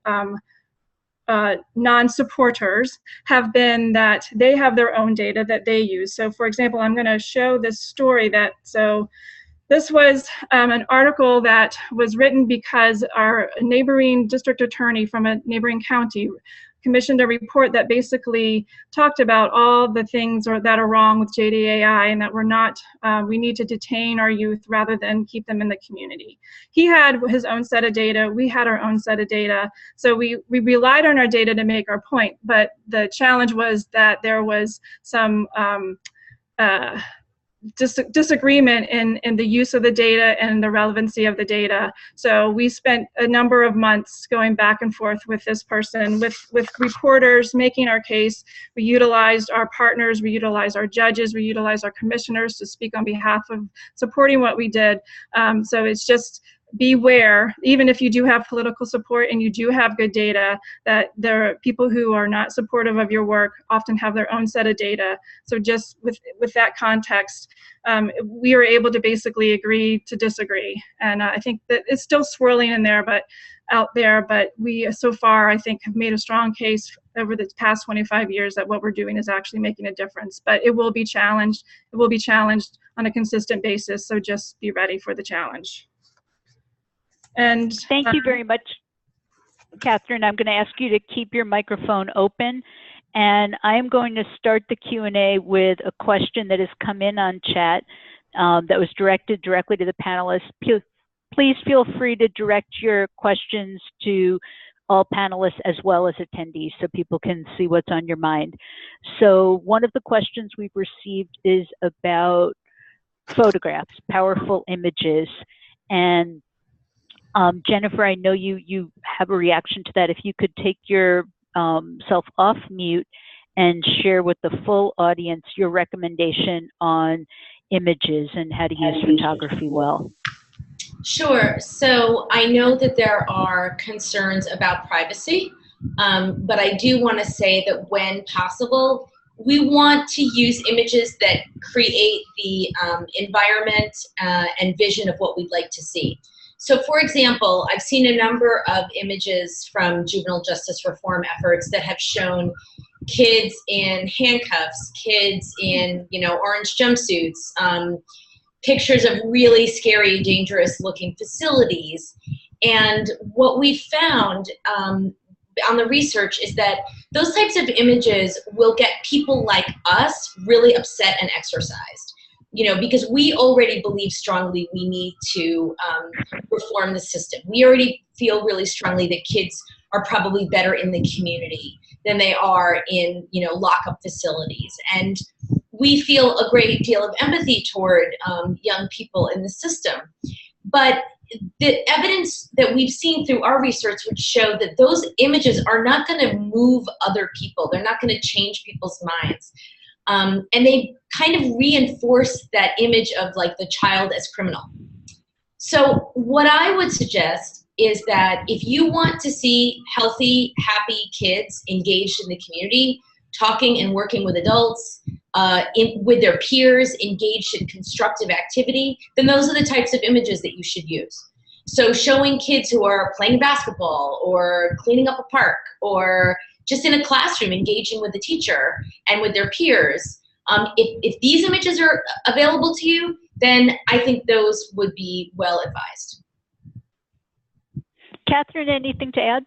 non-supporters have been that they have their own data that they use. So for example, I'm going to show this story this was an article that was written because our neighboring district attorney from a neighboring county commissioned a report that basically talked about all the things that are wrong with JDAI, and that we're not, we need to detain our youth rather than keep them in the community. He had his own set of data, we had our own set of data, so we relied on our data to make our point, but the challenge was that there was some disagreement in the use of the data and the relevancy of the data. So we spent a number of months going back and forth with this person, with reporters, making our case. We utilized our partners, we utilized our judges, we utilized our commissioners to speak on behalf of supporting what we did. So it's just, beware, even if you do have political support and you do have good data, that there are people who are not supportive of your work often have their own set of data. So just with that context, we were able to basically agree to disagree. And I think that it's still swirling in there, out there, but we so far, I think, have made a strong case over the past 25 years that what we're doing is actually making a difference. But it will be challenged. It will be challenged on a consistent basis. So just be ready for the challenge. And thank you very much, Catherine. I'm going to ask you to keep your microphone open, and I'm going to start the Q&A with a question that has come in on chat that was directed directly to the panelists. Please feel free to direct your questions to all panelists as well as attendees so people can see what's on your mind. So one of the questions we've received is about photographs, powerful images, and Jennifer, I know you have a reaction to that. If you could take your self off mute and share with the full audience your recommendation on images and how to use photography well. Sure. So I know that there are concerns about privacy, but I do want to say that when possible, we want to use images that create the environment and vision of what we'd like to see. So for example, I've seen a number of images from juvenile justice reform efforts that have shown kids in handcuffs, kids in, orange jumpsuits, pictures of really scary, dangerous looking facilities. And what we found on the research is that those types of images will get people like us really upset and exercised. Because we already believe strongly we need to reform the system. We already feel really strongly that kids are probably better in the community than they are in, lockup facilities. And we feel a great deal of empathy toward young people in the system. But the evidence that we've seen through our research would show that those images are not going to move other people. They're not going to change people's minds. And they kind of reinforce that image of like the child as criminal. So what I would suggest is that if you want to see healthy, happy kids engaged in the community, talking and working with adults, with their peers, engaged in constructive activity, then those are the types of images that you should use. So showing kids who are playing basketball or cleaning up a park or just in a classroom engaging with the teacher and with their peers. If these images are available to you, then I think those would be well advised. Catherine, anything to add?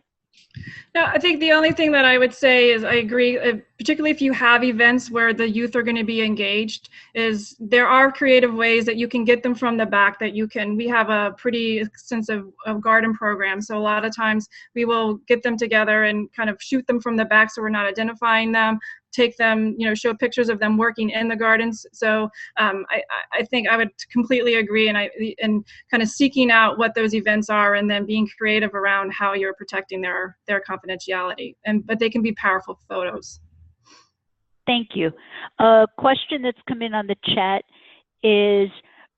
No, I think the only thing that I would say is I agree, particularly if you have events where the youth are going to be engaged, is there are creative ways that you can get them from the back that you can, we have a pretty extensive garden program. So a lot of times we will get them together and kind of shoot them from the back so we're not identifying them, take them, show pictures of them working in the gardens. So I think I would completely agree, and kind of seeking out what those events are and then being creative around how you're protecting their confidentiality. But they can be powerful photos. Thank you. A question that's come in on the chat is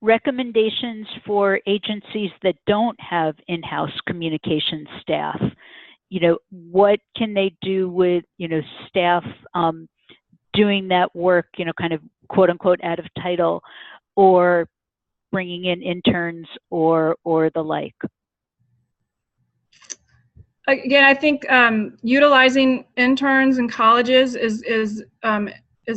recommendations for agencies that don't have in-house communication staff. What can they do with, staff doing that work, kind of quote unquote out of title, or bringing in interns or the like? Again, I think utilizing interns in colleges is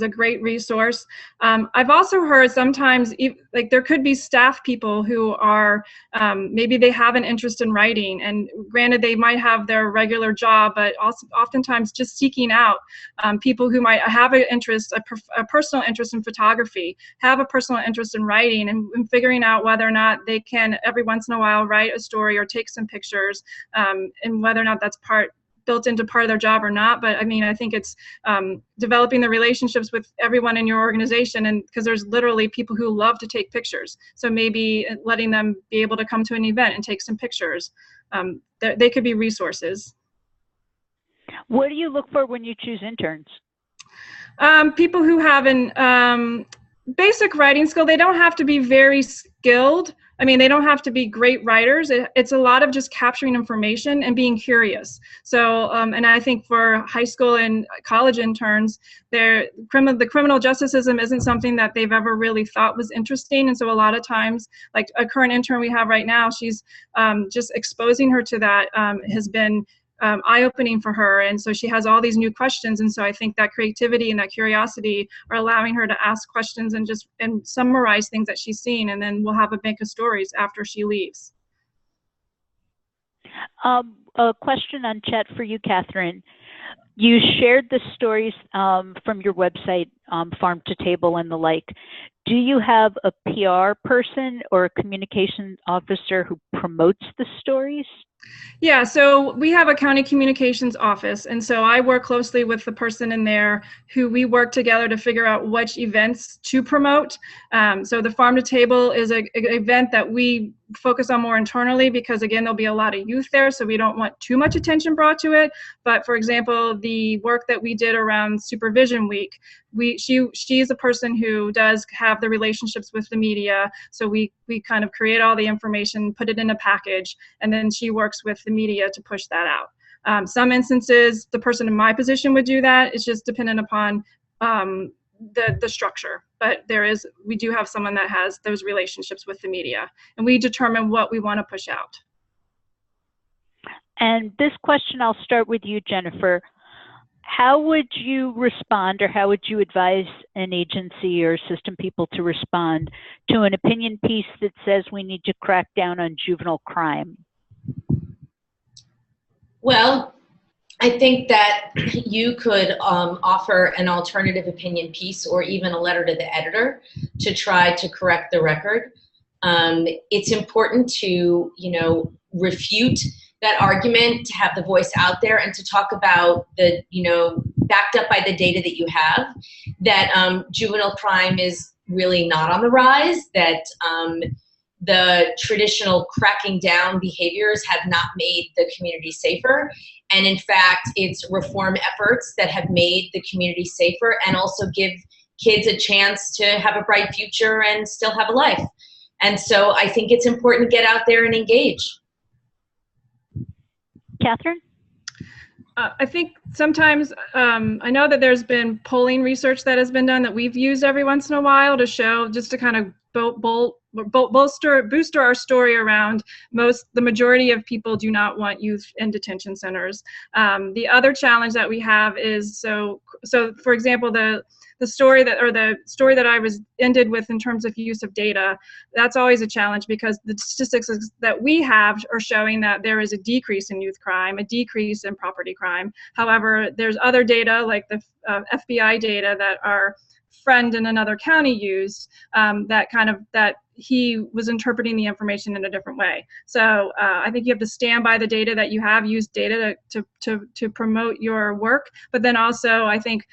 a great resource. I've also heard sometimes, like, there could be staff people who are, maybe they have an interest in writing, and granted they might have their regular job, but also oftentimes just seeking out people who might have an interest, a personal interest in photography, have a personal interest in writing, and figuring out whether or not they can every once in a while write a story or take some pictures, and whether or not that's built into part of their job or not. But I mean, I think it's developing the relationships with everyone in your organization, and because there's literally people who love to take pictures, so maybe letting them be able to come to an event and take some pictures. They could be resources. What do you look for when you choose interns? People who have an basic writing skill. They don't have to be very skilled. I mean, they don't have to be great writers. It's a lot of just capturing information and being curious. So, and I think for high school and college interns, the criminal justice system isn't something that they've ever really thought was interesting. And so a lot of times, like a current intern we have right now, she's just exposing her to that has been eye-opening for her, and so she has all these new questions, and so I think that creativity and that curiosity are allowing her to ask questions and summarize things that she's seen, and then we'll have a bank of stories after she leaves. A question on chat for you, Catherine. You shared the stories from your website, Farm to Table and the like. Do you have a PR person or a communications officer who promotes the stories? Yeah, so we have a county communications office, and so I work closely with the person in there who we work together to figure out which events to promote. So the Farm to Table is an event that we focus on more internally because, again, there'll be a lot of youth there, so we don't want too much attention brought to it. But for example, the work that we did around Supervision Week, she's a person who does have the relationships with the media, so we kind of create all the information, put it in a package, and then she works with the media to push that out. Some instances, the person in my position would do that. It's just dependent upon the structure, but we do have someone that has those relationships with the media, and we determine what we want to push out. And this question, I'll start with you, Jennifer. How would you respond, or how would you advise an agency or system people to respond to an opinion piece that says we need to crack down on juvenile crime? Well, I think that you could offer an alternative opinion piece or even a letter to the editor to try to correct the record. It's important to, refute that argument, to have the voice out there, and to talk about the, backed up by the data that you have, that juvenile crime is really not on the rise, that the traditional cracking down behaviors have not made the community safer. And in fact, it's reform efforts that have made the community safer and also give kids a chance to have a bright future and still have a life. And so I think it's important to get out there and engage. Catherine? I think sometimes, I know that there's been polling research that has been done that we've used every once in a while to show, just to kind of boost our story around the majority of people do not want youth in detention centers. The other challenge that we have is, so for example, the story that I ended with in terms of use of data, that's always a challenge because the statistics that we have are showing that there is a decrease in youth crime, a decrease in property crime. However, there's other data like the FBI data that our friend in another county used that he was interpreting the information in a different way. So I think you have to stand by the data that you have, use data to promote your work, but then also I think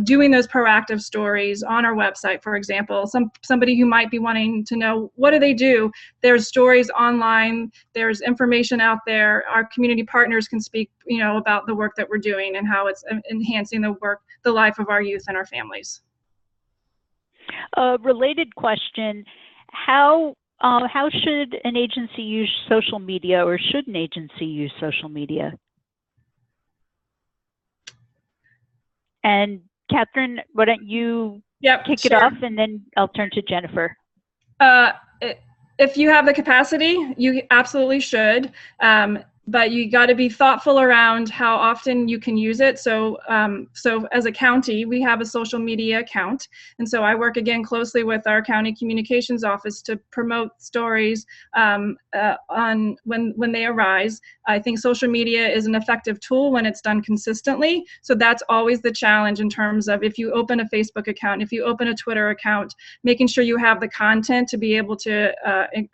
doing those proactive stories on our website, for example, somebody who might be wanting to know what do they do, there's stories online, there's information out there, our community partners can speak about the work that we're doing and how it's enhancing the life of our youth and our families. A related question, how should an agency use social media, or should an agency use social media? And Catherine, why don't you kick it off, and then I'll turn to Jennifer. If you have the capacity, you absolutely should. but you got to be thoughtful around how often you can use it. So, so as a county, we have a social media account, and so I work again closely with our county communications office to promote stories on when they arise. I think social media is an effective tool when it's done consistently. So that's always the challenge in terms of if you open a Facebook account, if you open a Twitter account, making sure you have the content to be able to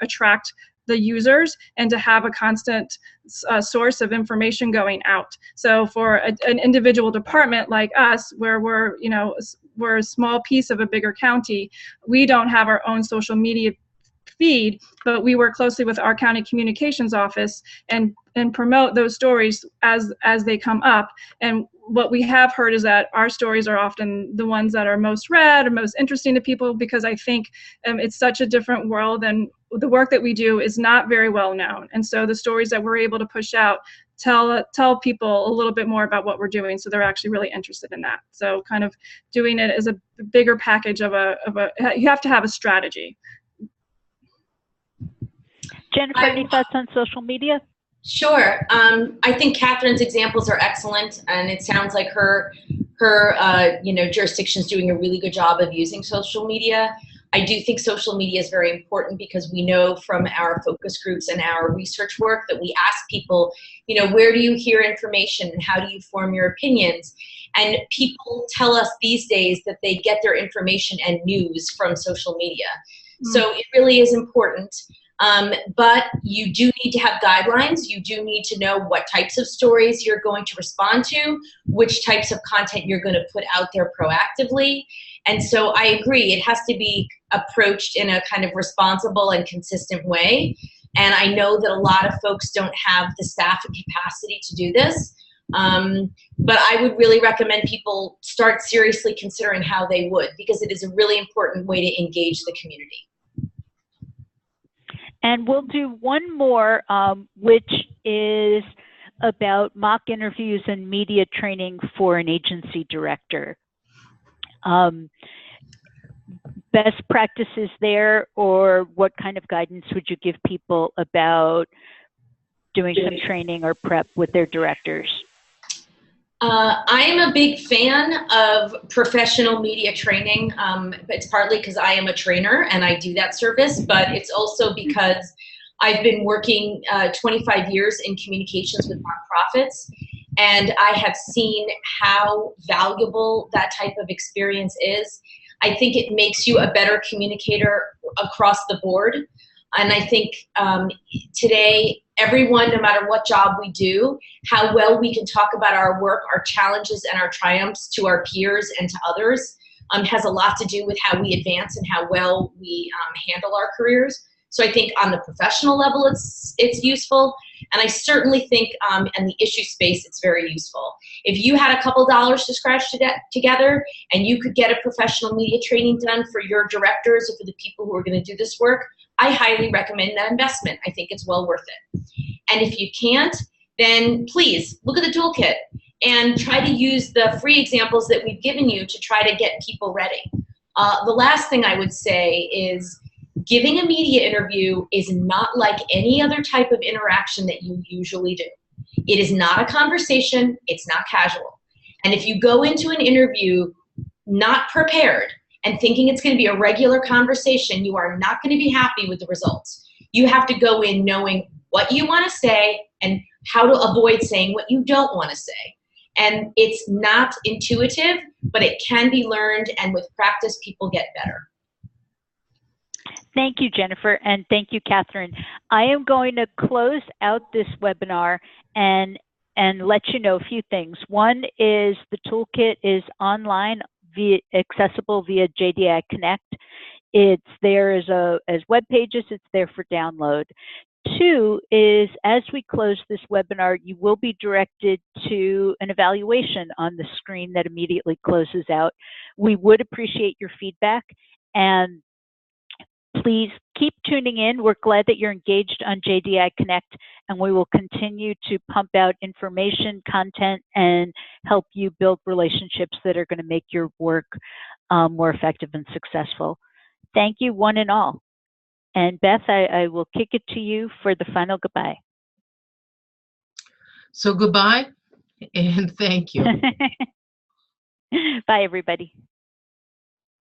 attract the users and to have a constant source of information going out. So for an individual department like us, where we're a small piece of a bigger county, we don't have our own social media feed, but we work closely with our county communications office and promote those stories as they come up. And what we have heard is that our stories are often the ones that are most read or most interesting to people, because I think it's such a different world, and the work that we do is not very well known. And so the stories that we're able to push out tell people a little bit more about what we're doing, so they're actually really interested in that. So kind of doing it as a bigger package of you have to have a strategy. Jennifer, any thoughts on social media? Sure. I think Catherine's examples are excellent, and it sounds like her jurisdiction is doing a really good job of using social media. I do think social media is very important because we know from our focus groups and our research work that we ask people, where do you hear information and how do you form your opinions? And people tell us these days that they get their information and news from social media. So it really is important. But you do need to have guidelines. You do need to know what types of stories you're going to respond to, which types of content you're going to put out there proactively. And so I agree, it has to be approached in a kind of responsible and consistent way. And I know that a lot of folks don't have the staff and capacity to do this. But I would really recommend people start seriously considering how they would, because it is a really important way to engage the community. And we'll do one more, which is about mock interviews and media training for an agency director. Best practices there, or what kind of guidance would you give people about doing some training or prep with their directors? I am a big fan of professional media training. It's partly because I am a trainer and I do that service, but it's also because I've been working 25 years in communications with nonprofits, and I have seen how valuable that type of experience is. I think it makes you a better communicator across the board. And I think today, everyone, no matter what job we do, how well we can talk about our work, our challenges, and our triumphs to our peers and to others has a lot to do with how we advance and how well we handle our careers. So I think on the professional level, it's useful. And I certainly think in the issue space, it's very useful. If you had a couple dollars to scratch together and you could get a professional media training done for your directors or for the people who are going to do this work, I highly recommend that investment. I think it's well worth it. And if you can't, then please look at the toolkit and try to use the free examples that we've given you to try to get people ready. The last thing I would say is giving a media interview is not like any other type of interaction that you usually do. It is not a conversation. It's not casual. And if you go into an interview not prepared and thinking it's going to be a regular conversation, you are not going to be happy with the results. You have to go in knowing what you want to say and how to avoid saying what you don't want to say. And it's not intuitive, but it can be learned, and with practice, people get better. Thank you, Jennifer, and thank you, Catherine. I am going to close out this webinar and let you know a few things. One is the toolkit is online, accessible via JDAI Connect. It's there as web pages. It's there for download. Two is, as we close this webinar, you will be directed to an evaluation on the screen that immediately closes out. We would appreciate your feedback, and please keep tuning in. We're glad that you're engaged on JDAI Connect, and we will continue to pump out information, content, and help you build relationships that are going to make your work more effective and successful. Thank you, one and all. And Beth, I will kick it to you for the final goodbye. So goodbye and thank you. Bye, everybody.